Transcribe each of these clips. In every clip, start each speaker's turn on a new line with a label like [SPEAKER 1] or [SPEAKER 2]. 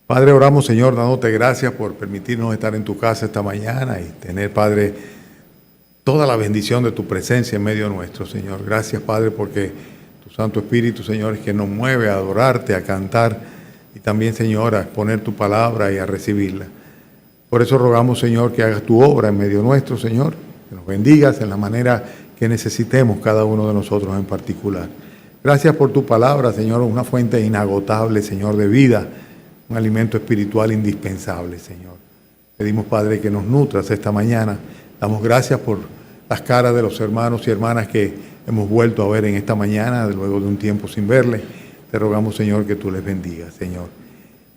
[SPEAKER 1] Padre, oramos, Señor, dándote gracias por permitirnos estar en tu casa esta mañana y tener, Padre, toda la bendición de tu presencia en medio nuestro, Señor. Gracias, Padre, porque tu Santo Espíritu, Señor, es que nos mueve a adorarte, a cantar y también, Señor, a exponer tu palabra y a recibirla. Por eso rogamos, Señor, que hagas tu obra en medio nuestro, Señor, que nos bendigas en la manera que necesitemos cada uno de nosotros en particular. Gracias por tu palabra, Señor, una fuente inagotable, Señor, de vida, un alimento espiritual indispensable, Señor. Pedimos, Padre, que nos nutras esta mañana. Damos gracias por las caras de los hermanos y hermanas que hemos vuelto a ver en esta mañana, luego de un tiempo sin verle. Te rogamos, Señor, que tú les bendigas, Señor.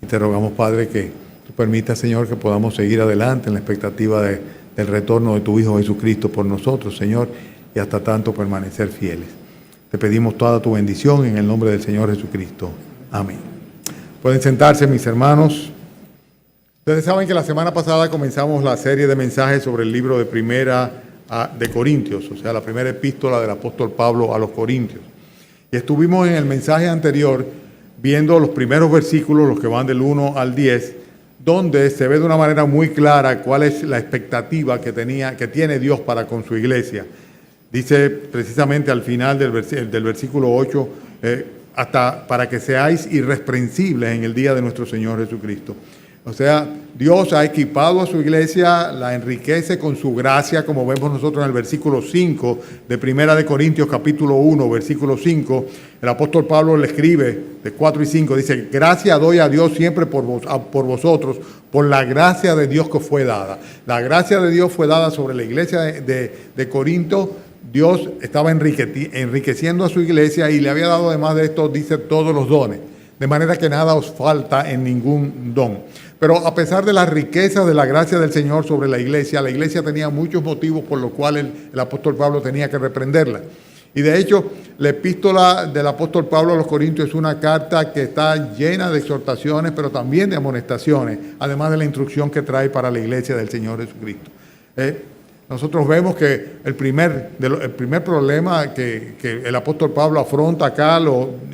[SPEAKER 1] Y te rogamos, Padre, que tú permitas, Señor, que podamos seguir adelante en la expectativa del retorno de tu Hijo Jesucristo por nosotros, Señor, y hasta tanto permanecer fieles. Te pedimos toda tu bendición en el nombre del Señor Jesucristo. Amén. Pueden sentarse, mis hermanos. Ustedes saben que la semana pasada comenzamos la serie de mensajes sobre el libro de Primera de Corintios, o sea, la primera epístola del apóstol Pablo a los Corintios. Y estuvimos en el mensaje anterior viendo los primeros versículos, los que van del 1 al 10, donde se ve de una manera muy clara cuál es la expectativa que tiene Dios para con su iglesia. Dice precisamente al final del versículo 8, hasta para que seáis irreprensibles en el día de nuestro Señor Jesucristo. O sea, Dios ha equipado a su iglesia, la enriquece con su gracia, como vemos nosotros en el versículo 5 de Primera de Corintios, capítulo 1, versículo 5. El apóstol Pablo le escribe de 4 y 5, dice: gracias doy a Dios siempre por vosotros, por la gracia de Dios que os fue dada. La gracia de Dios fue dada sobre la iglesia de Corinto. Dios estaba enriqueciendo a su iglesia y le había dado, además de esto, dice, todos los dones. De manera que nada os falta en ningún don. Pero a pesar de la riqueza de la gracia del Señor sobre la iglesia tenía muchos motivos por los cuales el apóstol Pablo tenía que reprenderla. Y de hecho, la epístola del apóstol Pablo a los Corintios es una carta que está llena de exhortaciones, pero también de amonestaciones, además de la instrucción que trae para la iglesia del Señor Jesucristo. Nosotros vemos que el primer problema que el apóstol Pablo afronta acá,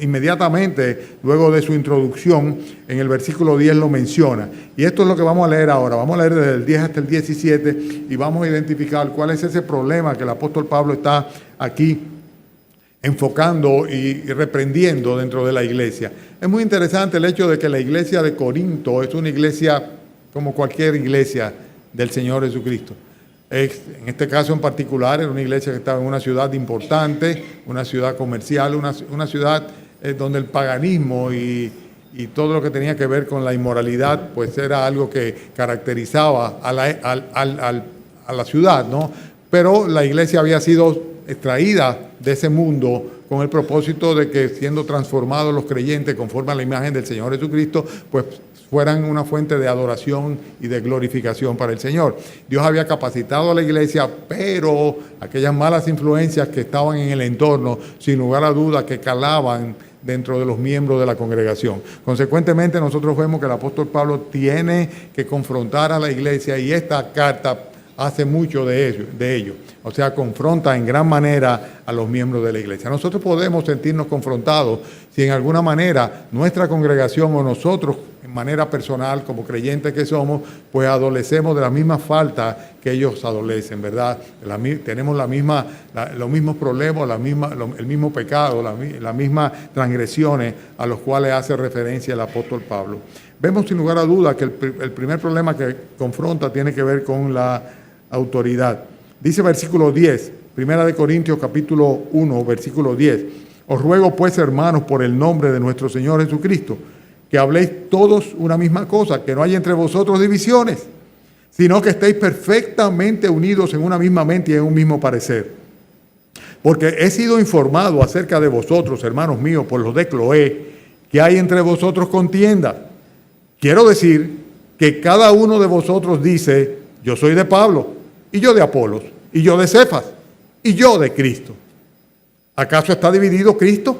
[SPEAKER 1] inmediatamente luego de su introducción, en el versículo 10 lo menciona. Y esto es lo que vamos a leer ahora. Vamos a leer desde el 10 hasta el 17 y vamos a identificar cuál es ese problema que el apóstol Pablo está aquí enfocando y reprendiendo dentro de la iglesia. Es muy interesante el hecho de que la iglesia de Corinto es una iglesia como cualquier iglesia del Señor Jesucristo. En este caso en particular era una iglesia que estaba en una ciudad importante, una ciudad comercial, una ciudad donde el paganismo y todo lo que tenía que ver con la inmoralidad pues era algo que caracterizaba a la ciudad, ¿no? Pero la iglesia había sido extraída de ese mundo con el propósito de que, siendo transformados los creyentes conforme a la imagen del Señor Jesucristo, pues fueran una fuente de adoración y de glorificación para el Señor. Dios había capacitado a la iglesia, pero aquellas malas influencias que estaban en el entorno, sin lugar a duda, que calaban dentro de los miembros de la congregación. Consecuentemente, nosotros vemos que el apóstol Pablo tiene que confrontar a la iglesia y esta carta hace mucho de ello. O sea, confronta en gran manera a los miembros de la iglesia. Nosotros podemos sentirnos confrontados si en alguna manera nuestra congregación o nosotros, en manera personal, como creyentes que somos, pues adolecemos de la misma falta que ellos adolecen, ¿verdad? Tenemos los mismos problemas, el mismo pecado, las mismas transgresiones a los cuales hace referencia el apóstol Pablo. Vemos sin lugar a dudas que el primer problema que confronta tiene que ver con la autoridad. Dice versículo 10, Primera de Corintios capítulo 1, versículo 10. Os ruego pues, hermanos, por el nombre de nuestro Señor Jesucristo, que habléis todos una misma cosa, que no haya entre vosotros divisiones, sino que estéis perfectamente unidos en una misma mente y en un mismo parecer. Porque he sido informado acerca de vosotros, hermanos míos, por los de Cloé, que hay entre vosotros contienda. Quiero decir que cada uno de vosotros dice: yo soy de Pablo, y yo de Apolos, y yo de Cefas, y yo de Cristo. ¿Acaso está dividido Cristo?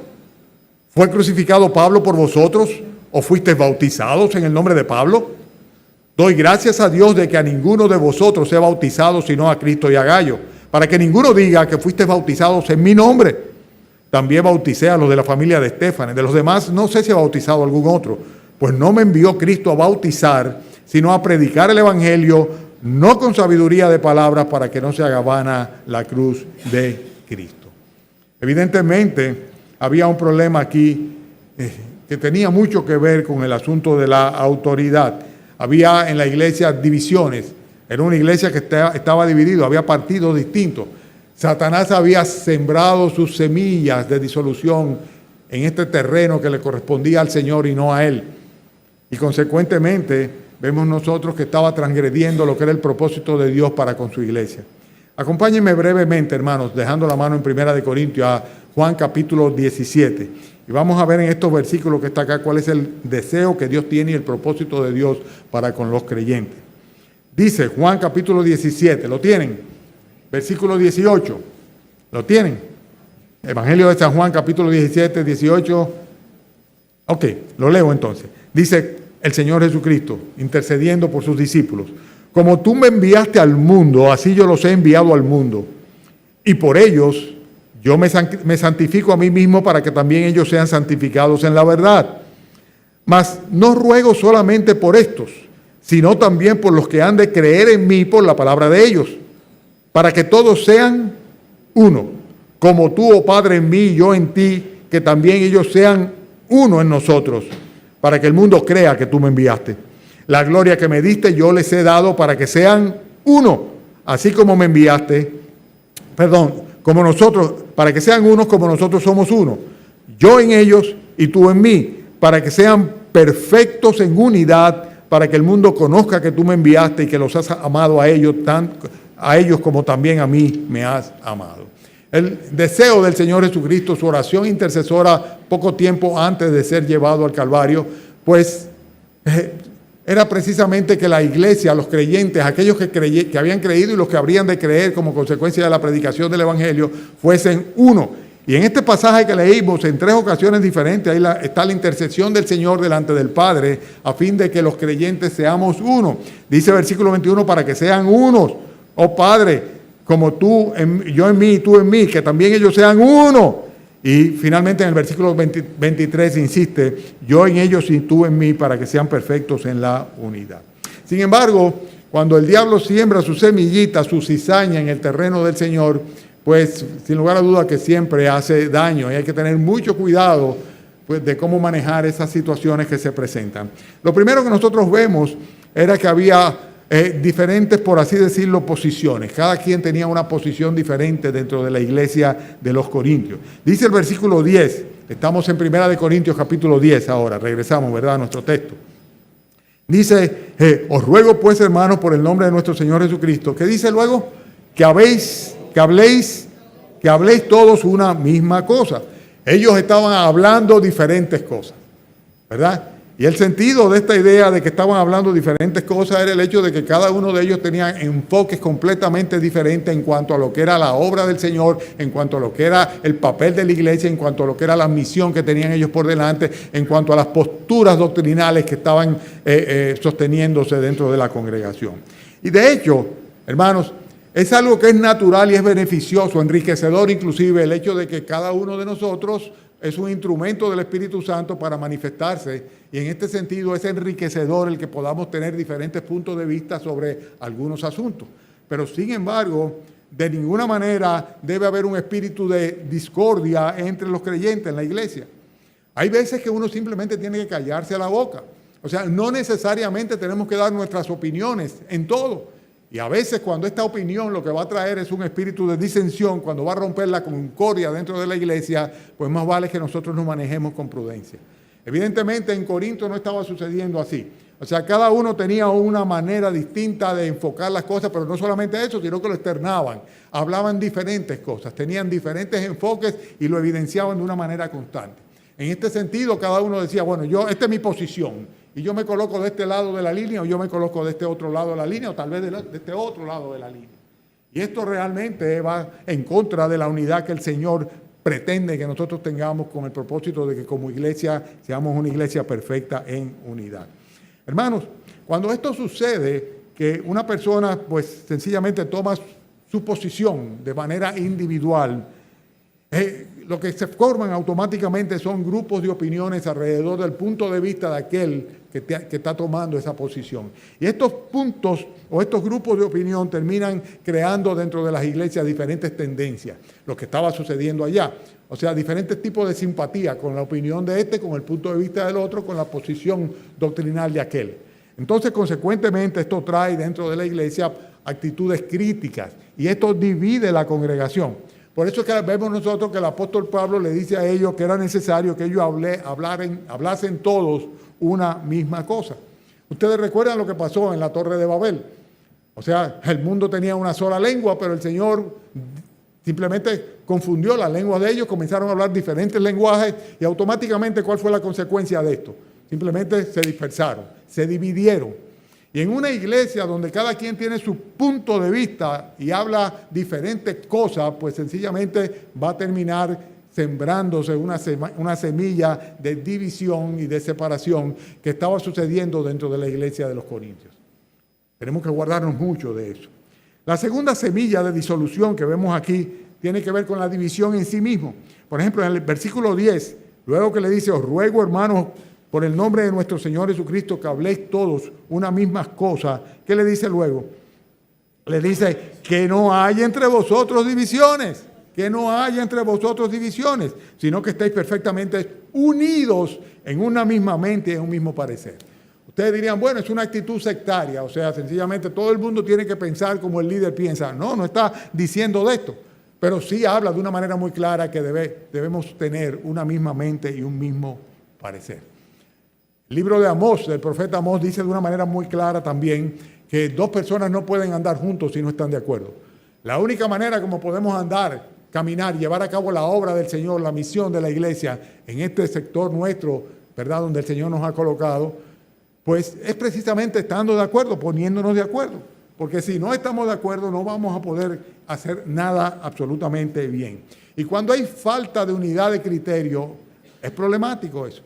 [SPEAKER 1] ¿Fue crucificado Pablo por vosotros? ¿O fuisteis bautizados en el nombre de Pablo? Doy gracias a Dios de que a ninguno de vosotros sea bautizado sino a Cristo y a Gayo, para que ninguno diga que fuisteis bautizados en mi nombre. También bauticé a los de la familia de Estéfanes. De los demás no sé si ha bautizado algún otro. pues no me envió Cristo a bautizar, sino a predicar el Evangelio, no con sabiduría de palabras, para que no se haga vana la cruz de Cristo. Evidentemente, había un problema aquí que tenía mucho que ver con el asunto de la autoridad. Había en la iglesia divisiones. Era una iglesia que estaba dividida, había partidos distintos. Satanás había sembrado sus semillas de disolución en este terreno que le correspondía al Señor y no a Él. Y consecuentemente vemos nosotros que estaba transgrediendo lo que era el propósito de Dios para con su iglesia. Acompáñenme brevemente, hermanos, dejando la mano en 1 Corintios a Juan capítulo 17. Y vamos a ver en estos versículos que está acá cuál es el deseo que Dios tiene y el propósito de Dios para con los creyentes. Dice Juan capítulo 17, ¿lo tienen? Versículo 18, ¿lo tienen? Evangelio de San Juan capítulo 17, 18. Ok, lo leo entonces. Dice el Señor Jesucristo, intercediendo por sus discípulos: como tú me enviaste al mundo, así yo los he enviado al mundo. Y por ellos yo me santifico a mí mismo, para que también ellos sean santificados en la verdad. Mas no ruego solamente por estos, sino también por los que han de creer en mí por la palabra de ellos, para que todos sean uno, como tú, oh Padre, en mí y yo en ti, que también ellos sean uno en nosotros, para que el mundo crea que tú me enviaste. La gloria que me diste yo les he dado, para que sean uno, así como me enviaste, como nosotros, para que sean unos como nosotros somos uno, yo en ellos y tú en mí, para que sean perfectos en unidad, para que el mundo conozca que tú me enviaste y que los has amado a ellos como también a mí me has amado. El deseo del Señor Jesucristo, su oración intercesora poco tiempo antes de ser llevado al Calvario, pues era precisamente que la iglesia, los creyentes, aquellos que habían creído y los que habrían de creer como consecuencia de la predicación del Evangelio, fuesen uno. Y en este pasaje que leímos en 3 ocasiones diferentes, ahí está la intercesión del Señor delante del Padre, a fin de que los creyentes seamos uno. Dice versículo 21, para que sean unos, oh Padre, como tú, yo en mí y tú en mí, que también ellos sean uno. Y finalmente en el versículo 23 insiste, yo en ellos y tú en mí, para que sean perfectos en la unidad. Sin embargo, cuando el diablo siembra su semillita, su cizaña en el terreno del Señor, pues sin lugar a duda que siempre hace daño y hay que tener mucho cuidado pues, de cómo manejar esas situaciones que se presentan. Lo primero que nosotros vemos era que había diferentes, por así decirlo, posiciones. Cada quien tenía una posición diferente dentro de la iglesia de los Corintios. Dice el versículo 10, estamos en 1 Corintios capítulo 10 ahora, regresamos, ¿verdad?, a nuestro texto. Dice, os ruego pues, hermanos, por el nombre de nuestro Señor Jesucristo, ¿qué dice luego? Que habléis todos una misma cosa. Ellos estaban hablando diferentes cosas, ¿verdad? Y el sentido de esta idea de que estaban hablando diferentes cosas era el hecho de que cada uno de ellos tenía enfoques completamente diferentes en cuanto a lo que era la obra del Señor, en cuanto a lo que era el papel de la iglesia, en cuanto a lo que era la misión que tenían ellos por delante, en cuanto a las posturas doctrinales que estaban sosteniéndose dentro de la congregación. Y de hecho, hermanos, es algo que es natural y es beneficioso, enriquecedor inclusive, el hecho de que cada uno de nosotros es un instrumento del Espíritu Santo para manifestarse, y en este sentido es enriquecedor el que podamos tener diferentes puntos de vista sobre algunos asuntos. Pero sin embargo, de ninguna manera debe haber un espíritu de discordia entre los creyentes en la iglesia. Hay veces que uno simplemente tiene que callarse la boca. O sea, no necesariamente tenemos que dar nuestras opiniones en todo. Y a veces cuando esta opinión lo que va a traer es un espíritu de disensión, cuando va a romper la concordia dentro de la iglesia, pues más vale que nosotros nos manejemos con prudencia. Evidentemente en Corinto no estaba sucediendo así. O sea, cada uno tenía una manera distinta de enfocar las cosas, pero no solamente eso, sino que lo externaban. Hablaban diferentes cosas, tenían diferentes enfoques y lo evidenciaban de una manera constante. En este sentido, cada uno decía, bueno, esta es mi posición. Y yo me coloco de este lado de la línea, o yo me coloco de este otro lado de la línea, o tal vez de este otro lado de la línea. Y esto realmente va en contra de la unidad que el Señor pretende que nosotros tengamos, con el propósito de que como iglesia seamos una iglesia perfecta en unidad. Hermanos, cuando esto sucede, que una persona pues sencillamente toma su posición de manera individual, lo que se forman automáticamente son grupos de opiniones alrededor del punto de vista de aquel que está tomando esa posición. Y estos puntos o estos grupos de opinión terminan creando dentro de las iglesias diferentes tendencias, lo que estaba sucediendo allá. O sea, diferentes tipos de simpatía con la opinión de este, con el punto de vista del otro, con la posición doctrinal de aquel. Entonces, consecuentemente, esto trae dentro de la iglesia actitudes críticas y esto divide la congregación. Por eso es que vemos nosotros que el apóstol Pablo le dice a ellos que era necesario que ellos hablasen todos una misma cosa. Ustedes recuerdan lo que pasó en la Torre de Babel. O sea, el mundo tenía una sola lengua, pero el Señor simplemente confundió las lenguas de ellos, comenzaron a hablar diferentes lenguajes y automáticamente, ¿cuál fue la consecuencia de esto? Simplemente se dispersaron, se dividieron. Y en una iglesia donde cada quien tiene su punto de vista y habla diferentes cosas, pues sencillamente va a terminar sembrándose una semilla de división y de separación que estaba sucediendo dentro de la iglesia de los Corintios. Tenemos que guardarnos mucho de eso. La segunda semilla de disolución que vemos aquí tiene que ver con la división en sí mismo. Por ejemplo, en el versículo 10, luego que le dice, os ruego, hermanos, por el nombre de nuestro Señor Jesucristo, que habléis todos una misma cosa. ¿Qué le dice luego? Le dice que no haya entre vosotros divisiones, que no haya entre vosotros divisiones, sino que estéis perfectamente unidos en una misma mente y en un mismo parecer. Ustedes dirían, bueno, es una actitud sectaria, o sea, sencillamente todo el mundo tiene que pensar como el líder piensa. No, no está diciendo de esto, pero sí habla de una manera muy clara que debemos tener una misma mente y un mismo parecer. El libro de Amós, del profeta Amós, dice de una manera muy clara también que dos personas no pueden andar juntos si no están de acuerdo. La única manera como podemos andar, caminar, llevar a cabo la obra del Señor, la misión de la iglesia en este sector nuestro, ¿verdad?, donde el Señor nos ha colocado, pues es precisamente estando de acuerdo, poniéndonos de acuerdo. Porque si no estamos de acuerdo no vamos a poder hacer nada absolutamente bien. Y cuando hay falta de unidad de criterio, es problemático eso.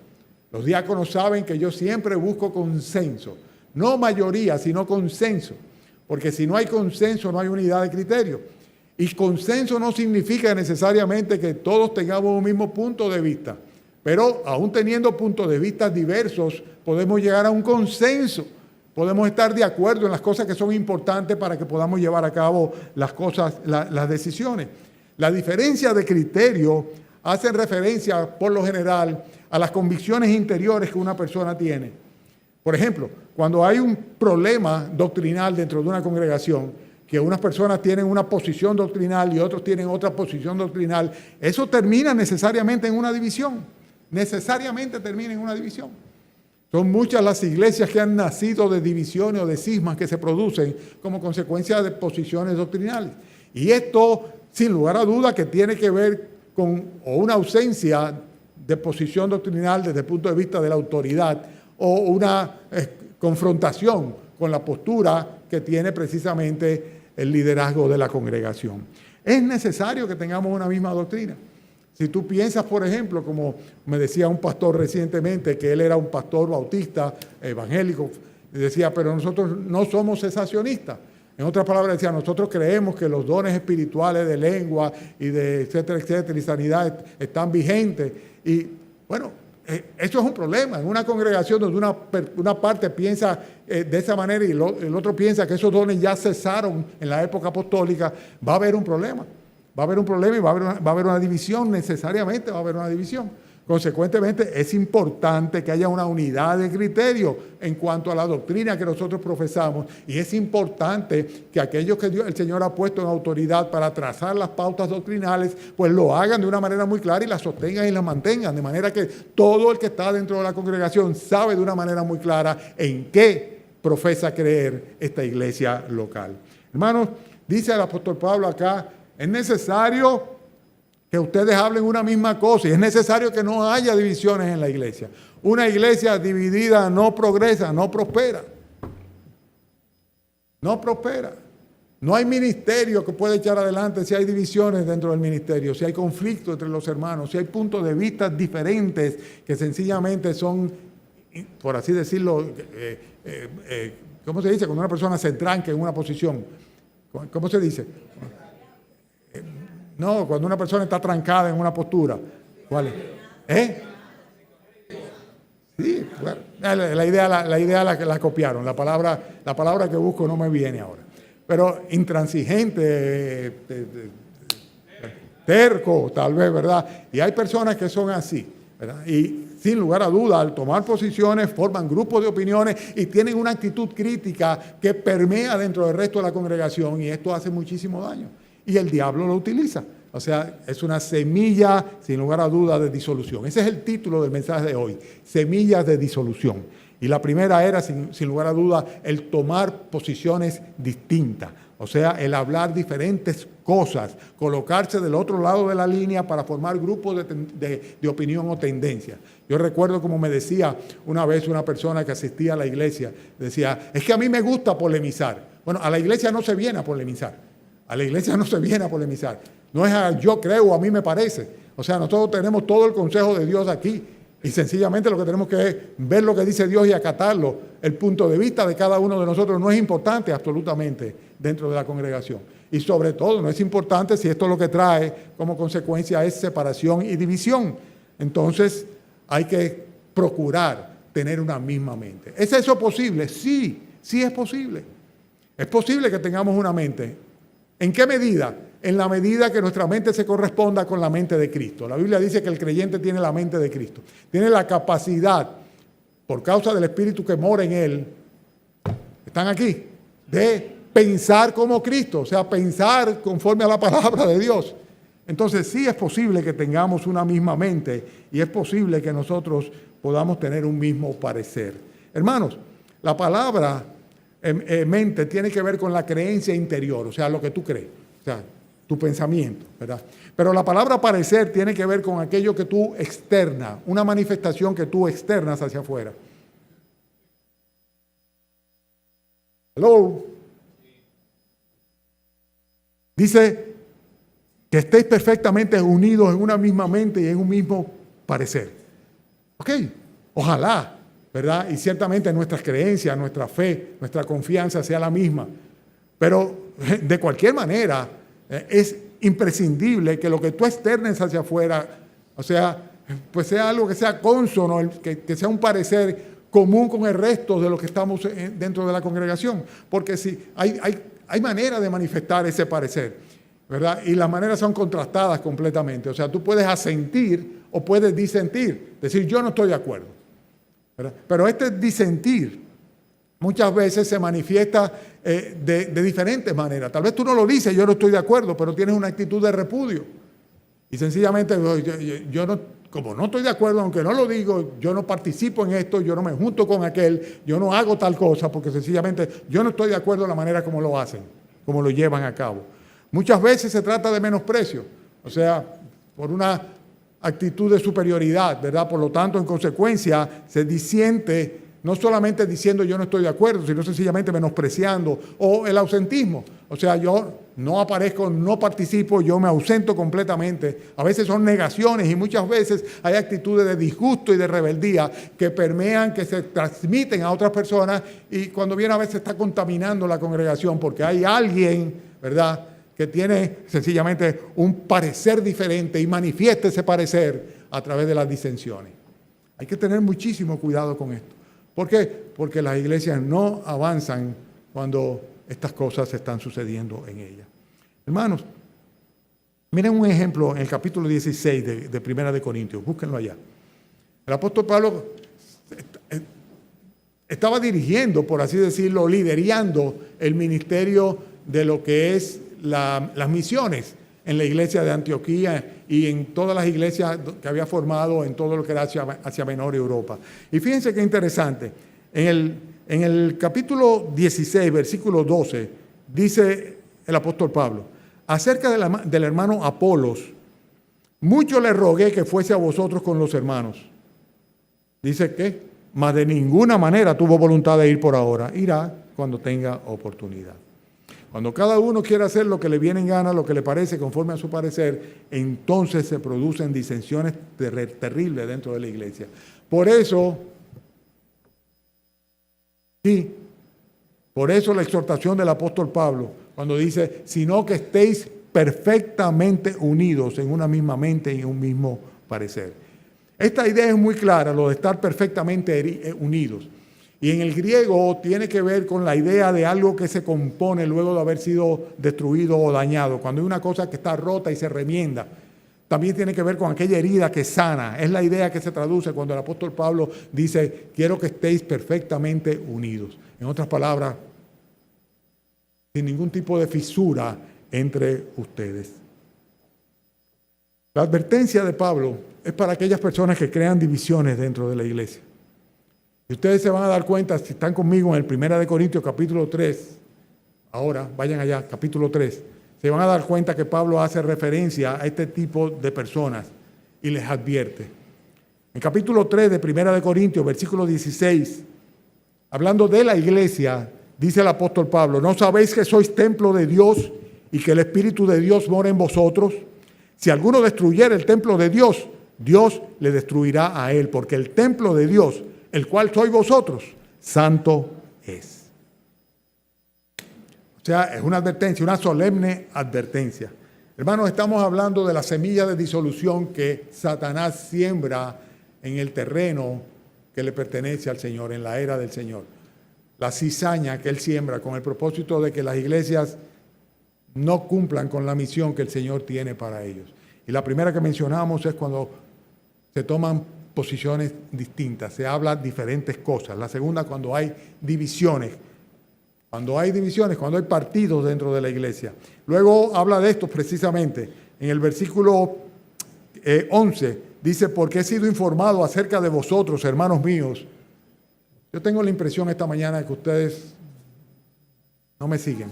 [SPEAKER 1] Los diáconos saben que yo siempre busco consenso. No mayoría, sino consenso. Porque si no hay consenso, no hay unidad de criterio. Y consenso no significa necesariamente que todos tengamos un mismo punto de vista. Pero aún teniendo puntos de vista diversos, podemos llegar a un consenso. Podemos estar de acuerdo en las cosas que son importantes para que podamos llevar a cabo las decisiones. La diferencia de criterio hace referencia, por lo general, a las convicciones interiores que una persona tiene. Por ejemplo, cuando hay un problema doctrinal dentro de una congregación, que unas personas tienen una posición doctrinal y otros tienen otra posición doctrinal, eso termina necesariamente en una división. Necesariamente termina en una división. Son muchas las iglesias que han nacido de divisiones o de cismas que se producen como consecuencia de posiciones doctrinales. Y esto, sin lugar a duda, que tiene que ver con una ausencia de posición doctrinal desde el punto de vista de la autoridad o una confrontación con la postura que tiene precisamente el liderazgo de la congregación. Es necesario que tengamos una misma doctrina. Si tú piensas, por ejemplo, como me decía un pastor recientemente, que él era un pastor bautista, evangélico, decía, pero nosotros no somos cesacionistas. En otras palabras, decía, nosotros creemos que los dones espirituales de lengua y de etcétera, etcétera, y sanidad están vigentes. Y bueno, eso es un problema. En una congregación donde una parte piensa de esa manera y el otro piensa que esos dones ya cesaron en la época apostólica, va a haber un problema. Va a haber un problema y va a haber una división, necesariamente va a haber una división. Consecuentemente, es importante que haya una unidad de criterio en cuanto a la doctrina que nosotros profesamos y es importante que aquellos que el Señor ha puesto en autoridad para trazar las pautas doctrinales, pues lo hagan de una manera muy clara y las sostengan y las mantengan, de manera que todo el que está dentro de la congregación sabe de una manera muy clara en qué profesa creer esta iglesia local. Hermanos, dice el apóstol Pablo acá, es necesario que ustedes hablen una misma cosa y es necesario que no haya divisiones en la iglesia. Una iglesia dividida no progresa, no prospera. No prospera. No hay ministerio que pueda echar adelante si hay divisiones dentro del ministerio, si hay conflicto entre los hermanos, si hay puntos de vista diferentes que sencillamente son, por así decirlo, ¿cómo se dice? Cuando una persona se entranca en una posición. ¿Cómo se dice? No, cuando una persona está trancada en una postura. ¿Cuál es? Sí, bueno, la idea la copiaron. La palabra que busco no me viene ahora. Pero intransigente, terco, tal vez, ¿verdad? Y hay personas que son así, ¿verdad? Y sin lugar a duda, al tomar posiciones, forman grupos de opiniones y tienen una actitud crítica que permea dentro del resto de la congregación, y esto hace muchísimo daño. Y el diablo lo utiliza. O sea, es una semilla, sin lugar a duda, de disolución. Ese es el título del mensaje de hoy, semillas de disolución. Y la primera era, sin lugar a duda, el tomar posiciones distintas. O sea, el hablar diferentes cosas, colocarse del otro lado de la línea para formar grupos de opinión o tendencia. Yo recuerdo como me decía una vez una persona que asistía a la iglesia, decía, es que a mí me gusta polemizar. Bueno, a la iglesia no se viene a polemizar. A la iglesia no se viene a polemizar. No es a yo creo, a mí me parece. O sea, nosotros tenemos todo el consejo de Dios aquí. Y sencillamente lo que tenemos que es ver lo que dice Dios y acatarlo. El punto de vista de cada uno de nosotros no es importante absolutamente dentro de la congregación. Y sobre todo no es importante si esto lo que trae como consecuencia es separación y división. Entonces hay que procurar tener una misma mente. ¿Es eso posible? Sí, sí es posible. Es posible que tengamos una mente. ¿En qué medida? En la medida que nuestra mente se corresponda con la mente de Cristo. La Biblia dice que el creyente tiene la mente de Cristo. Tiene la capacidad, por causa del Espíritu que mora en él, están aquí, de pensar como Cristo, o sea, pensar conforme a la palabra de Dios. Entonces sí es posible que tengamos una misma mente y es posible que nosotros podamos tener un mismo parecer. Hermanos, la palabra mente tiene que ver con la creencia interior, o sea, lo que tú crees, o sea, tu pensamiento, ¿verdad? Pero la palabra parecer tiene que ver con aquello que tú externas, una manifestación que tú externas hacia afuera. Hello. Dice que estéis perfectamente unidos en una misma mente y en un mismo parecer. Ok, ojalá, ¿verdad? Y ciertamente nuestras creencias, nuestra fe, nuestra confianza sea la misma. Pero de cualquier manera, es imprescindible que lo que tú externes hacia afuera, o sea, pues sea algo que sea cónsono, que sea un parecer común con el resto de los que estamos dentro de la congregación. Porque si hay manera de manifestar ese parecer, ¿verdad? Y las maneras son contrastadas completamente. O sea, tú puedes asentir o puedes disentir, decir yo no estoy de acuerdo, ¿verdad? Pero este disentir muchas veces se manifiesta de diferentes maneras. Tal vez tú no lo dices, yo no estoy de acuerdo, pero tienes una actitud de repudio. Y sencillamente, yo no, como no estoy de acuerdo, aunque no lo digo, yo no participo en esto, yo no me junto con aquel, yo no hago tal cosa, porque sencillamente yo no estoy de acuerdo en la manera como lo hacen, como lo llevan a cabo. Muchas veces se trata de menosprecio, o sea, por una actitud de superioridad, ¿verdad? Por lo tanto, en consecuencia, se disiente no solamente diciendo yo no estoy de acuerdo, sino sencillamente menospreciando, o el ausentismo. O sea, yo no aparezco, no participo, yo me ausento completamente. A veces son negaciones y muchas veces hay actitudes de disgusto y de rebeldía que permean, que se transmiten a otras personas y cuando viene a veces está contaminando la congregación porque hay alguien, ¿verdad?, que tiene sencillamente un parecer diferente y manifiesta ese parecer a través de las disensiones. Hay que tener muchísimo cuidado con esto. ¿Por qué? Porque las iglesias no avanzan cuando estas cosas están sucediendo en ellas. Hermanos, miren un ejemplo en el capítulo 16 de Primera de Corintios, búsquenlo allá. El apóstol Pablo estaba dirigiendo, por así decirlo, liderando el ministerio de lo que es las misiones en la iglesia de Antioquía y en todas las iglesias que había formado en todo lo que era hacia Menor Europa. Y fíjense qué interesante, en el capítulo 16, versículo 12, dice el apóstol Pablo, acerca del hermano Apolos, mucho le rogué que fuese a vosotros con los hermanos. Dice que, mas de ninguna manera tuvo voluntad de ir por ahora, irá cuando tenga oportunidad. Cuando cada uno quiere hacer lo que le viene en gana, lo que le parece conforme a su parecer, entonces se producen disensiones terribles dentro de la iglesia. Por eso, sí, por eso la exhortación del apóstol Pablo, cuando dice, sino que estéis perfectamente unidos en una misma mente y en un mismo parecer.
[SPEAKER 2] Esta idea es muy clara, lo de estar perfectamente unidos. Y en el griego tiene que ver con la idea de algo que se compone luego de haber sido destruido o dañado. Cuando hay una cosa que está rota y se remienda, también tiene que ver con aquella herida que sana. Es la idea que se traduce cuando el apóstol Pablo dice, quiero que estéis perfectamente unidos. En otras palabras, sin ningún tipo de fisura entre ustedes. La advertencia de Pablo es para aquellas personas que crean divisiones dentro de la iglesia. Y ustedes se van a dar cuenta, si están conmigo en el 1 Corintios capítulo 3, ahora vayan allá, capítulo 3, se van a dar cuenta que Pablo hace referencia a este tipo de personas y les advierte. En capítulo 3 de 1 Corintios, versículo 16, hablando de la iglesia, dice el apóstol Pablo, ¿no sabéis que sois templo de Dios y que el Espíritu de Dios mora en vosotros? Si alguno destruyera el templo de Dios, Dios le destruirá a él, porque el templo de Dios, el cual sois vosotros, santo es. O sea, es una advertencia, una solemne advertencia. Hermanos, estamos hablando de la semilla de disolución que Satanás siembra en el terreno que le pertenece al Señor, en la era del Señor. La cizaña que él siembra con el propósito de que las iglesias no cumplan con la misión que el Señor tiene para ellos. Y la primera que mencionamos es cuando se toman posiciones distintas, se habla diferentes cosas. La segunda, cuando hay divisiones. Cuando hay partidos dentro de la iglesia. Luego habla de esto precisamente. En el versículo 11 dice, porque he sido informado acerca de vosotros, hermanos míos. Yo tengo la impresión esta mañana de que ustedes no me siguen.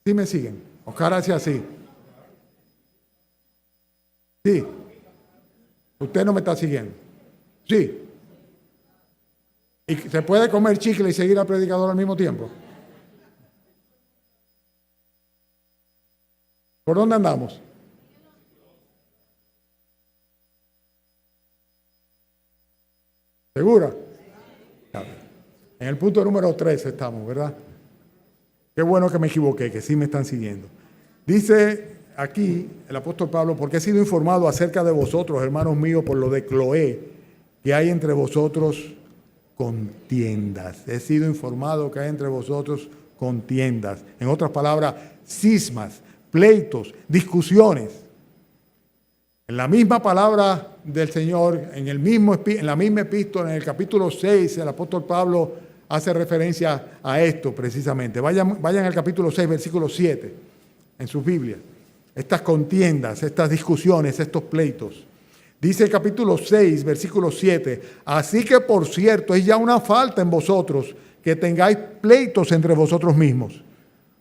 [SPEAKER 2] ¿Sí me siguen? Oscar hace así. Sí. Usted no me está siguiendo. Sí. ¿Y se puede comer chicle y seguir al predicador al mismo tiempo? ¿Por dónde andamos? ¿Segura? En el punto número 3 estamos, ¿verdad? Qué bueno que me equivoqué, que sí me están siguiendo. Dice aquí el apóstol Pablo, porque he sido informado acerca de vosotros, hermanos míos, por lo de Cloé, que hay entre vosotros contiendas. He sido informado que hay entre vosotros contiendas. En otras palabras, cismas, pleitos, discusiones. En la misma palabra del Señor, en la misma epístola, en el capítulo 6, el apóstol Pablo hace referencia a esto precisamente. Vayan al capítulo 6, versículo 7, en sus Biblias. Estas contiendas, estas discusiones, estos pleitos. Dice el capítulo 6, versículo 7, así que por cierto es ya una falta en vosotros que tengáis pleitos entre vosotros mismos.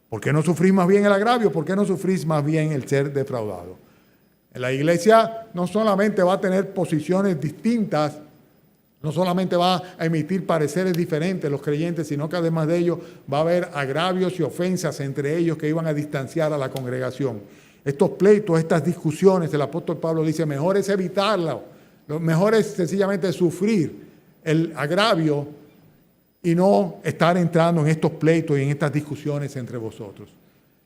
[SPEAKER 2] ¿Por qué no sufrís más bien el agravio? ¿Por qué no sufrís más bien el ser defraudado? En la iglesia no solamente va a tener posiciones distintas, no solamente va a emitir pareceres diferentes los creyentes, sino que además de ello va a haber agravios y ofensas entre ellos que iban a distanciar a la congregación. Estos pleitos, estas discusiones, el apóstol Pablo dice, mejor es evitarlo, lo mejor es sencillamente sufrir el agravio y no estar entrando en estos pleitos y en estas discusiones entre vosotros.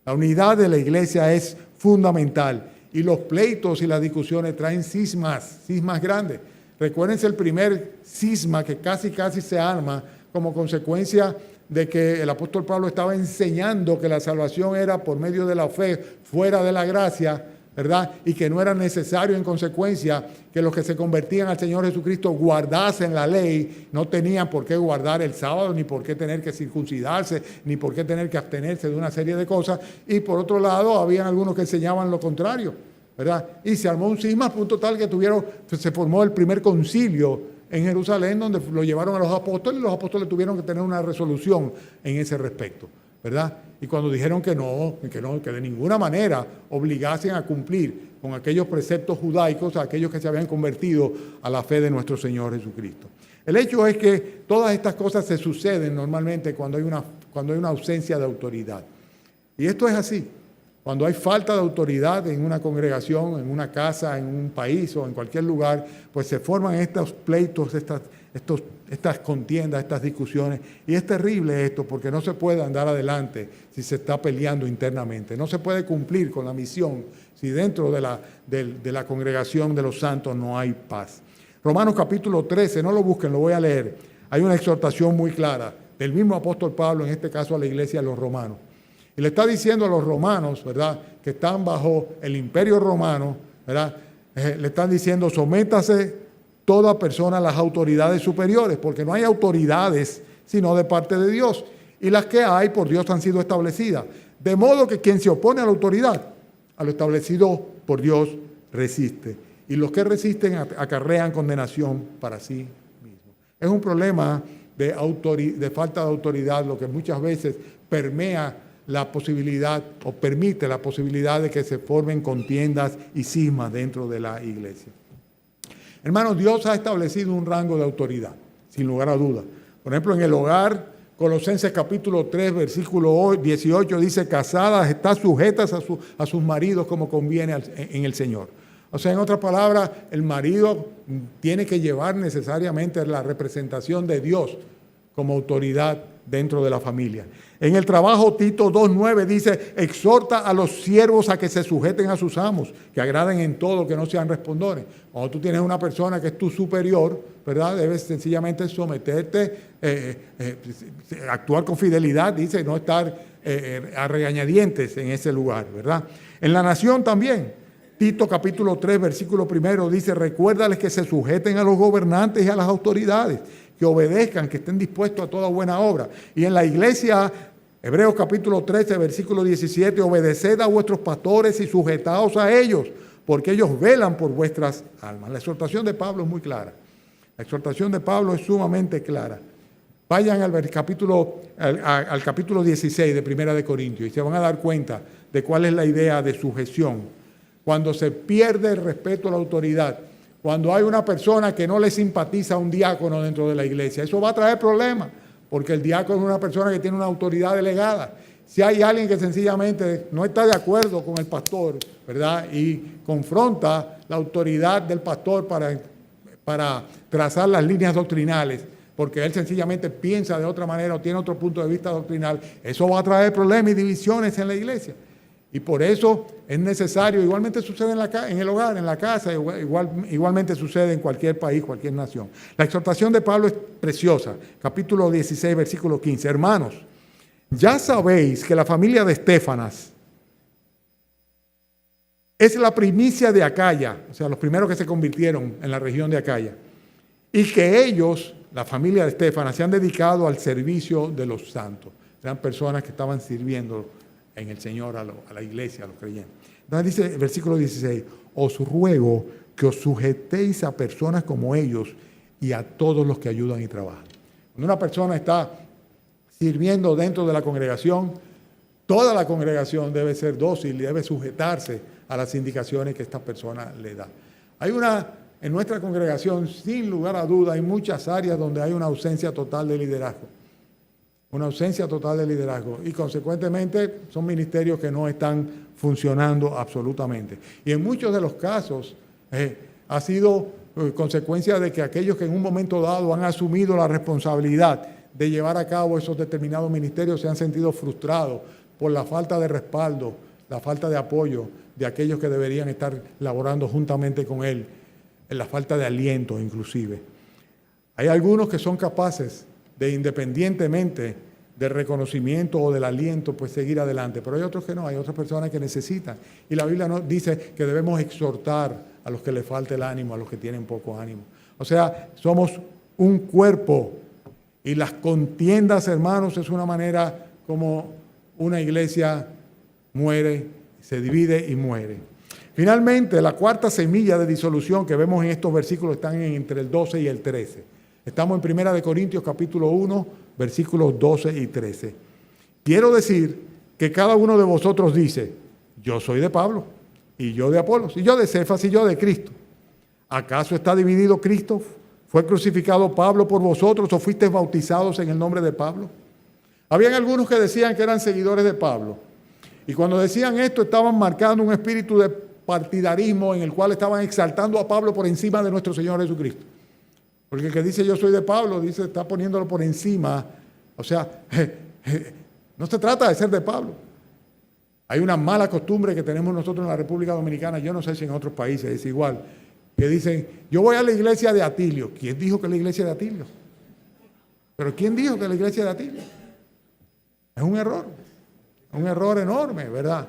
[SPEAKER 2] La unidad de la iglesia es fundamental y los pleitos y las discusiones traen cismas grandes. Recuérdense el primer cisma que casi se arma como consecuencia de que el apóstol Pablo estaba enseñando que la salvación era por medio de la fe, fuera de la gracia, ¿verdad? Y que no era necesario en consecuencia que los que se convertían al Señor Jesucristo guardasen la ley, no tenían por qué guardar el sábado, ni por qué tener que circuncidarse, ni por qué tener que abstenerse de una serie de cosas. Y por otro lado, había algunos que enseñaban lo contrario, ¿verdad? Y se armó un cisma a punto tal que se formó el primer concilio en Jerusalén, donde lo llevaron a los apóstoles y los apóstoles tuvieron que tener una resolución en ese respecto, ¿verdad? Y cuando dijeron que de ninguna manera obligasen a cumplir con aquellos preceptos judaicos a aquellos que se habían convertido a la fe de nuestro Señor Jesucristo. El hecho es que todas estas cosas se suceden normalmente cuando hay una ausencia de autoridad. Y esto es así. Cuando hay falta de autoridad en una congregación, en una casa, en un país o en cualquier lugar, pues se forman estos pleitos, estos estas contiendas, estas discusiones. Y es terrible esto porque no se puede andar adelante si se está peleando internamente. No se puede cumplir con la misión si dentro de la congregación de los santos no hay paz. Romanos capítulo 13, no lo busquen, lo voy a leer. Hay una exhortación muy clara del mismo apóstol Pablo, en este caso a la iglesia de los romanos. Y le está diciendo a los romanos, ¿verdad?, que están bajo el imperio romano, ¿verdad?, le están diciendo, sométase toda persona a las autoridades superiores, porque no hay autoridades sino de parte de Dios. Y las que hay por Dios han sido establecidas. De modo que quien se opone a la autoridad, a lo establecido por Dios, resiste. Y los que resisten acarrean condenación para sí mismos. Es un problema de falta de autoridad, lo que muchas veces permea la posibilidad o permite la posibilidad de que se formen contiendas y cismas dentro de la iglesia. Hermanos, Dios ha establecido un rango de autoridad, sin lugar a dudas. Por ejemplo, en el hogar, Colosenses capítulo 3, versículo 18, dice, casadas, están sujetas a sus maridos como conviene en el Señor. O sea, en otras palabras, el marido tiene que llevar necesariamente la representación de Dios como autoridad dentro de la familia. En el trabajo, Tito 2:9 dice, exhorta a los siervos a que se sujeten a sus amos, que agraden en todo, que no sean respondores. Cuando tú tienes una persona que es tu superior, ¿verdad?, debes sencillamente someterte, actuar con fidelidad, dice, no estar a regañadientes en ese lugar, ¿verdad? En la nación también, Tito capítulo 3, versículo 1 dice, recuérdales que se sujeten a los gobernantes y a las autoridades, que obedezcan, que estén dispuestos a toda buena obra. Y en la iglesia, Hebreos capítulo 13, versículo 17, obedeced a vuestros pastores y sujetaos a ellos, porque ellos velan por vuestras almas. La exhortación de Pablo es muy clara. La exhortación de Pablo es sumamente clara. Vayan al capítulo 16 de Primera de Corintios y se van a dar cuenta de cuál es la idea de sujeción. Cuando se pierde el respeto a la autoridad, cuando hay una persona que no le simpatiza a un diácono dentro de la iglesia, eso va a traer problemas, porque el diácono es una persona que tiene una autoridad delegada. Si hay alguien que sencillamente no está de acuerdo con el pastor, ¿verdad?, y confronta la autoridad del pastor para trazar las líneas doctrinales, porque él sencillamente piensa de otra manera o tiene otro punto de vista doctrinal, eso va a traer problemas y divisiones en la iglesia. Y por eso es necesario, igualmente sucede en el hogar, en la casa, igualmente sucede en cualquier país, cualquier nación. La exhortación de Pablo es preciosa, capítulo 16, versículo 15. Hermanos, ya sabéis que la familia de Estéfanas es la primicia de Acaya, o sea, los primeros que se convirtieron en la región de Acaya, y que ellos, la familia de Estéfanas, se han dedicado al servicio de los santos. Eran personas que estaban sirviendo en el Señor a la iglesia, a los creyentes. Entonces dice el versículo 16, os ruego que os sujetéis a personas como ellos y a todos los que ayudan y trabajan. Cuando una persona está sirviendo dentro de la congregación, toda la congregación debe ser dócil y debe sujetarse a las indicaciones que esta persona le da. En nuestra congregación, sin lugar a duda, hay muchas áreas donde hay una ausencia total de liderazgo. Una ausencia total de liderazgo y consecuentemente son ministerios que no están funcionando absolutamente. Y en muchos de los casos ha sido consecuencia de que aquellos que en un momento dado han asumido la responsabilidad de llevar a cabo esos determinados ministerios se han sentido frustrados por la falta de respaldo, la falta de apoyo de aquellos que deberían estar laborando juntamente con él, en la falta de aliento inclusive. Hay algunos que son capaces de, independientemente del reconocimiento o del aliento, pues seguir adelante. Pero hay otros que no, hay otras personas que necesitan. Y la Biblia nos dice que debemos exhortar a los que les falte el ánimo, a los que tienen poco ánimo. O sea, somos un cuerpo y las contiendas, hermanos, es una manera como una iglesia muere, se divide y muere. Finalmente, la cuarta semilla de disolución que vemos en estos versículos están entre el 12 y el 13. Estamos en 1 Corintios capítulo 1, versículos 12 y 13. Quiero decir que cada uno de vosotros dice, yo soy de Pablo, y yo de Apolos, y yo de Cefas, y yo de Cristo. ¿Acaso está dividido Cristo? ¿Fue crucificado Pablo por vosotros o fuisteis bautizados en el nombre de Pablo? Habían algunos que decían que eran seguidores de Pablo. Y cuando decían esto estaban marcando un espíritu de partidarismo en el cual estaban exaltando a Pablo por encima de nuestro Señor Jesucristo. Porque el que dice yo soy de Pablo, dice, está poniéndolo por encima. O sea, no se trata de ser de Pablo. Hay una mala costumbre que tenemos nosotros en la República Dominicana, yo no sé si en otros países es igual, que dicen, yo voy a la iglesia de Atilio. ¿Quién dijo que es la iglesia de Atilio? ¿Pero quién dijo que es la iglesia de Atilio? Es un error enorme, ¿verdad?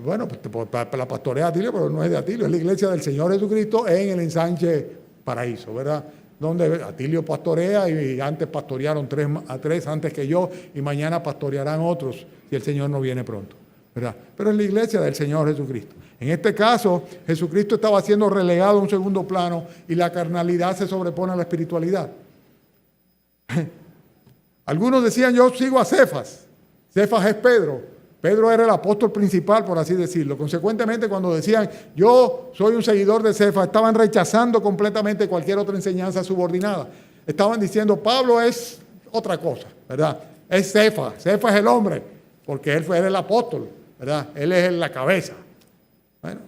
[SPEAKER 2] Bueno, pues la pastorea de Atilio, pero no es de Atilio, es la iglesia del Señor Jesucristo en el Ensanche Paraíso, ¿verdad? Donde Atilio pastorea y antes pastorearon tres antes que yo y mañana pastorearán otros si el Señor no viene pronto, ¿verdad? Pero es la iglesia del Señor Jesucristo. En este caso, Jesucristo estaba siendo relegado a un segundo plano y la carnalidad se sobrepone a la espiritualidad. Algunos decían, yo sigo a Cefas. Cefas es Pedro. Pedro era el apóstol principal, por así decirlo. Consecuentemente, cuando decían, yo soy un seguidor de Cefas, estaban rechazando completamente cualquier otra enseñanza subordinada. Estaban diciendo, Pablo es otra cosa, ¿verdad? Es Cefas. Cefas es el hombre, porque él era el apóstol, ¿verdad? Él es la cabeza. Bueno,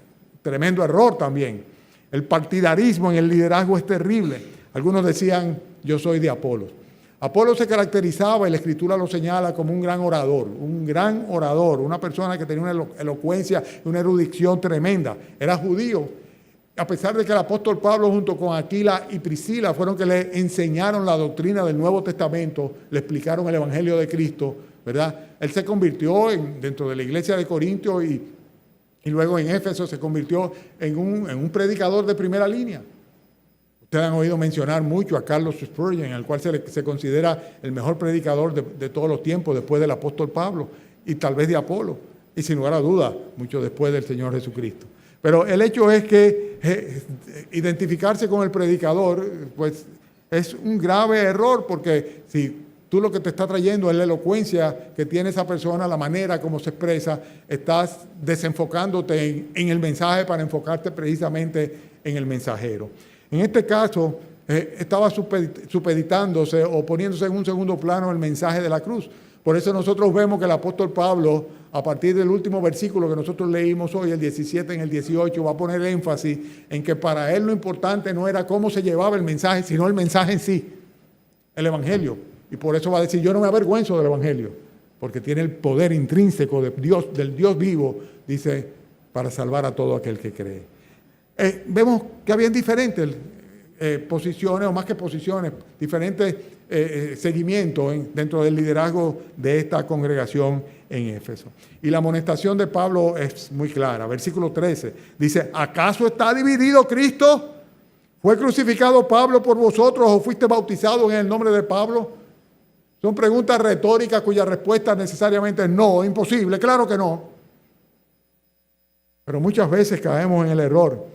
[SPEAKER 2] tremendo error también. El partidarismo en el liderazgo es terrible. Algunos decían, yo soy de Apolos. Apolo se caracterizaba, y la Escritura lo señala, como un gran orador, una persona que tenía una elocuencia y una erudición tremenda. Era judío, a pesar de que el apóstol Pablo junto con Aquila y Priscila fueron que le enseñaron la doctrina del Nuevo Testamento, le explicaron el Evangelio de Cristo, ¿verdad? Él se convirtió dentro de la iglesia de Corintio y luego en Éfeso se convirtió en un predicador de primera línea. Ustedes han oído mencionar mucho a Carlos Spurgeon, en el cual se considera el mejor predicador de todos los tiempos, después del apóstol Pablo y tal vez de Apolo, y sin lugar a duda, mucho después del Señor Jesucristo. Pero el hecho es que identificarse con el predicador, pues es un grave error, porque si tú lo que te está trayendo es la elocuencia que tiene esa persona, la manera como se expresa, estás desenfocándote en el mensaje para enfocarte precisamente en el mensajero. En este caso, estaba supeditándose o poniéndose en un segundo plano el mensaje de la cruz. Por eso nosotros vemos que el apóstol Pablo, a partir del último versículo que nosotros leímos hoy, el 17 en el 18, va a poner énfasis en que para él lo importante no era cómo se llevaba el mensaje, sino el mensaje en sí, el evangelio. Y por eso va a decir, yo no me avergüenzo del evangelio, porque tiene el poder intrínseco de Dios, del Dios vivo, dice, para salvar a todo aquel que cree. Vemos que habían diferentes posiciones, o más que posiciones, diferentes seguimientos dentro del liderazgo de esta congregación en Éfeso. Y la amonestación de Pablo es muy clara. Versículo 13 dice, ¿acaso está dividido Cristo? ¿Fue crucificado Pablo por vosotros o fuiste bautizado en el nombre de Pablo? Son preguntas retóricas cuya respuesta necesariamente es no, imposible, claro que no. Pero muchas veces caemos en el error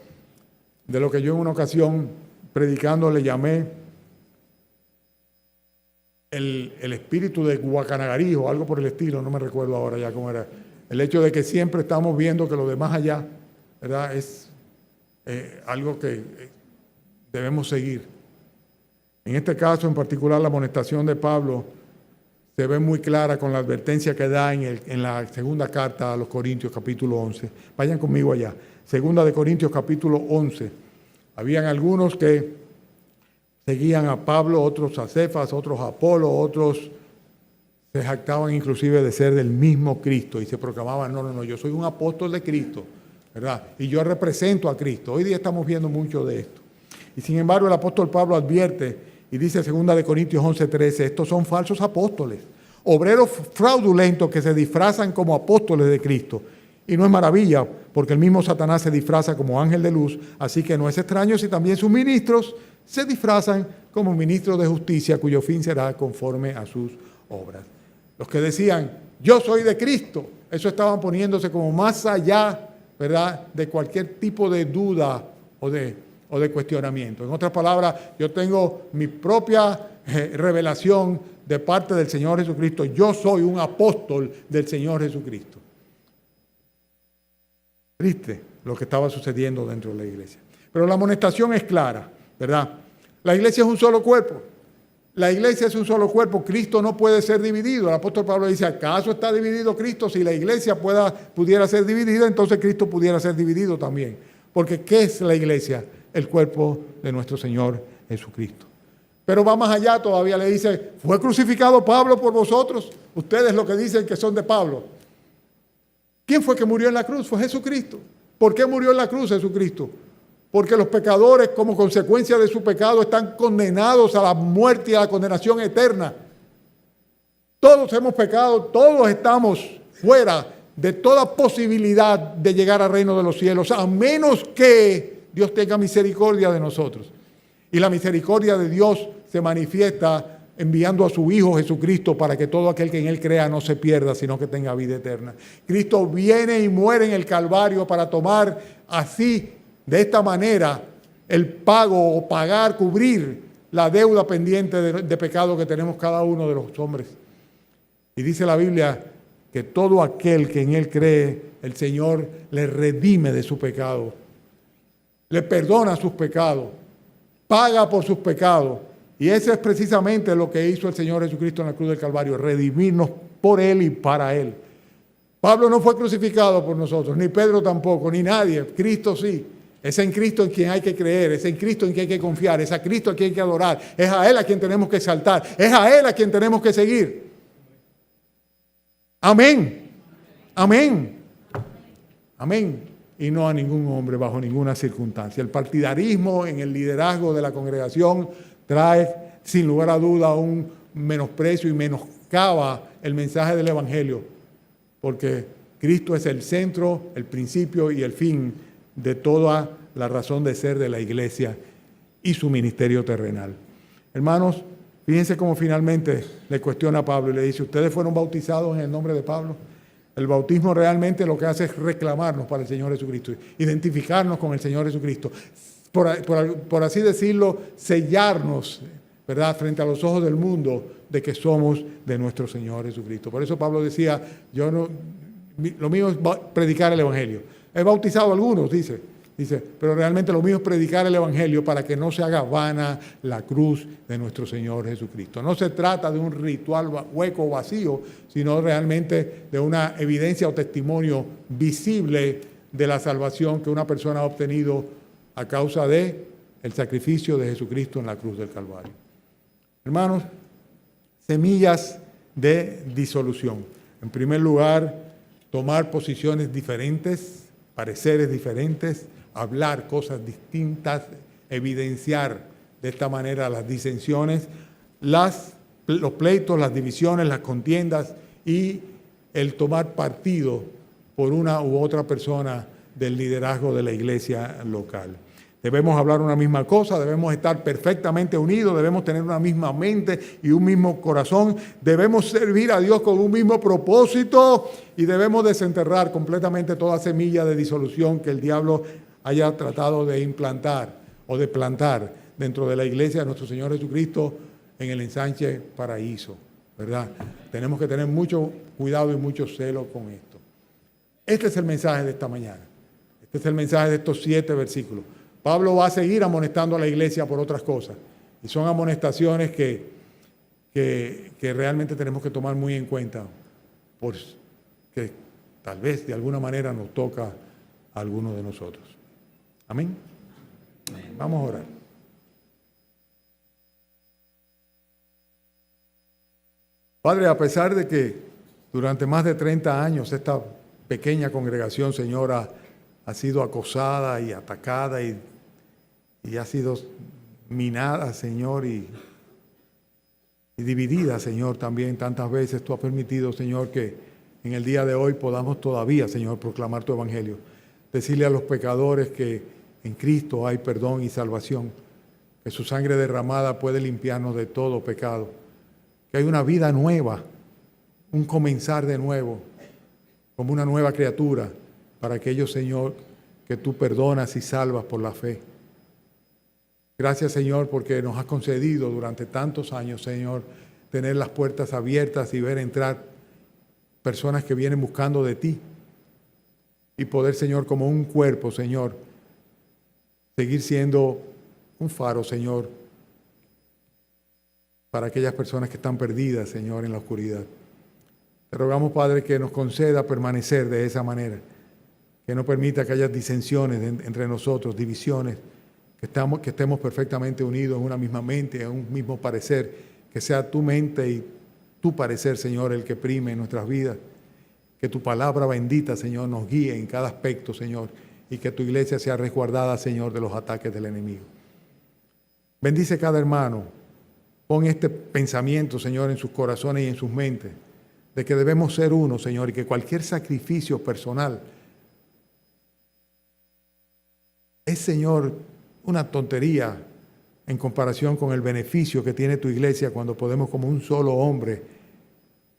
[SPEAKER 2] de lo que yo en una ocasión predicando le llamé el espíritu de Guacanagarí o algo por el estilo, no me recuerdo ahora ya cómo era. El hecho de que siempre estamos viendo que lo de más allá, ¿verdad?, es algo que debemos seguir. En este caso en particular, la amonestación de Pablo se ve muy clara con la advertencia que da en la segunda carta a los Corintios, capítulo 11. Vayan conmigo allá. Segunda de Corintios, capítulo 11. Habían algunos que seguían a Pablo, otros a Cefas, otros a Apolo, otros se jactaban inclusive de ser del mismo Cristo y se proclamaban, no, yo soy un apóstol de Cristo, ¿verdad? Y yo represento a Cristo. Hoy día estamos viendo mucho de esto. Y sin embargo el apóstol Pablo advierte y dice en 2 Corintios 11:13, estos son falsos apóstoles, obreros fraudulentos que se disfrazan como apóstoles de Cristo. Y no es maravilla, porque el mismo Satanás se disfraza como ángel de luz, así que no es extraño si también sus ministros se disfrazan como ministros de justicia, cuyo fin será conforme a sus obras. Los que decían, yo soy de Cristo, eso estaban poniéndose como más allá, ¿verdad?, de cualquier tipo de duda o de cuestionamiento. En otras palabras, yo tengo mi propia revelación de parte del Señor Jesucristo. Yo soy un apóstol del Señor Jesucristo. Triste lo que estaba sucediendo dentro de la iglesia. Pero la amonestación es clara, ¿verdad? La iglesia es un solo cuerpo. La iglesia es un solo cuerpo. Cristo no puede ser dividido. El apóstol Pablo dice, ¿acaso está dividido Cristo? Si la iglesia pudiera ser dividida, entonces Cristo pudiera ser dividido también. Porque ¿qué es la iglesia? el cuerpo de nuestro Señor Jesucristo. Pero va más allá, todavía le dice, fue crucificado Pablo por vosotros. Ustedes lo que dicen que son de Pablo. ¿Quién fue que murió en la cruz? Fue Jesucristo. ¿Por qué murió en la cruz Jesucristo? Porque los pecadores, como consecuencia de su pecado, están condenados a la muerte y a la condenación eterna. Todos hemos pecado, todos estamos fuera de toda posibilidad de llegar al reino de los cielos, a menos que Dios tenga misericordia de nosotros. Y la misericordia de Dios se manifiesta enviando a su Hijo Jesucristo para que todo aquel que en Él crea no se pierda, sino que tenga vida eterna. Cristo viene y muere en el Calvario para tomar así, de esta manera, el pago o pagar, cubrir la deuda pendiente de pecado que tenemos cada uno de los hombres. Y dice la Biblia que todo aquel que en Él cree, el Señor le redime de su pecado, le perdona sus pecados, paga por sus pecados. Y eso es precisamente lo que hizo el Señor Jesucristo en la cruz del Calvario, redimirnos por Él y para Él. Pablo no fue crucificado por nosotros, ni Pedro tampoco, ni nadie. Cristo sí. Es en Cristo en quien hay que creer, es en Cristo en quien hay que confiar, es a Cristo a quien hay que adorar, es a Él a quien tenemos que exaltar, es a Él a quien tenemos que seguir. Amén. Amén. Amén. Y no a ningún hombre bajo ninguna circunstancia. El partidarismo en el liderazgo de la congregación trae sin lugar a duda un menosprecio y menoscaba el mensaje del Evangelio, porque Cristo es el centro, el principio y el fin de toda la razón de ser de la iglesia y su ministerio terrenal. Hermanos, fíjense cómo finalmente le cuestiona a Pablo y le dice, ¿ustedes fueron bautizados en el nombre de Pablo? El bautismo realmente lo que hace es reclamarnos para el Señor Jesucristo, identificarnos con el Señor Jesucristo, por así decirlo, sellarnos, ¿verdad?, frente a los ojos del mundo de que somos de nuestro Señor Jesucristo. Por eso Pablo decía, lo mío es predicar el Evangelio. He bautizado a algunos, dice, pero realmente lo mío es predicar el Evangelio para que no se haga vana la cruz de nuestro Señor Jesucristo. No se trata de un ritual hueco o vacío, sino realmente de una evidencia o testimonio visible de la salvación que una persona ha obtenido a causa de el sacrificio de Jesucristo en la cruz del Calvario. Hermanos, semillas de disolución. En primer lugar, tomar posiciones diferentes, pareceres diferentes, hablar cosas distintas, evidenciar de esta manera las disensiones, los pleitos, las divisiones, las contiendas y el tomar partido por una u otra persona del liderazgo de la iglesia local. Debemos hablar una misma cosa, debemos estar perfectamente unidos, debemos tener una misma mente y un mismo corazón, debemos servir a Dios con un mismo propósito y debemos desenterrar completamente toda semilla de disolución que el diablo haya tratado de implantar o de plantar dentro de la iglesia de nuestro Señor Jesucristo en el ensanche Paraíso, ¿verdad? Tenemos que tener mucho cuidado y mucho celo con esto. Este es el mensaje de esta mañana. Este es el mensaje de estos 7 versículos. Pablo va a seguir amonestando a la iglesia por otras cosas. Y son amonestaciones que realmente tenemos que tomar muy en cuenta, porque tal vez de alguna manera nos toca a algunos de nosotros. Amén. Vamos a orar. Padre, a pesar de que durante más de 30 años esta pequeña congregación, Señor, ha sido acosada y atacada y ha sido minada, Señor, y dividida, Señor, también tantas veces. Tú has permitido, Señor, que en el día de hoy podamos todavía, Señor, proclamar tu evangelio. Decirle a los pecadores que en Cristo hay perdón y salvación, que su sangre derramada puede limpiarnos de todo pecado, que hay una vida nueva, un comenzar de nuevo, como una nueva criatura, para aquellos, Señor, que tú perdonas y salvas por la fe. Gracias, Señor, porque nos has concedido durante tantos años, Señor, tener las puertas abiertas y ver entrar personas que vienen buscando de ti y poder, Señor, como un cuerpo, Señor, seguir siendo un faro, Señor, para aquellas personas que están perdidas, Señor, en la oscuridad. Te rogamos, Padre, que nos conceda permanecer de esa manera, que no permita que haya disensiones entre nosotros, divisiones, que estemos perfectamente unidos en una misma mente, en un mismo parecer, que sea tu mente y tu parecer, Señor, el que prime en nuestras vidas. Que tu palabra bendita, Señor, nos guíe en cada aspecto, Señor, y que tu iglesia sea resguardada, Señor, de los ataques del enemigo. Bendice cada hermano. Pon este pensamiento, Señor, en sus corazones y en sus mentes, de que debemos ser uno, Señor, y que cualquier sacrificio personal es, Señor, una tontería en comparación con el beneficio que tiene tu iglesia cuando podemos como un solo hombre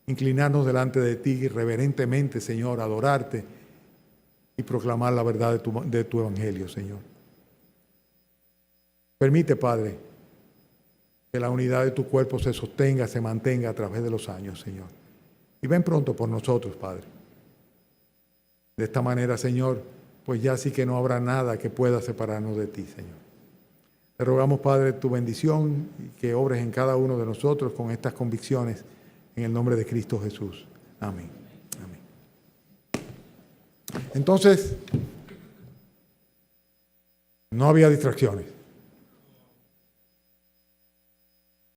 [SPEAKER 2] inclinarnos delante de ti reverentemente, Señor, adorarte y proclamar la verdad de tu evangelio, Señor. Permite, Padre, que la unidad de tu cuerpo se sostenga, se mantenga a través de los años, Señor. Y ven pronto por nosotros, Padre. De esta manera, Señor, pues ya sí que no habrá nada que pueda separarnos de ti, Señor. Te rogamos, Padre, tu bendición y que obres en cada uno de nosotros con estas convicciones en el nombre de Cristo Jesús. Amén. Amén. Entonces, no había distracciones.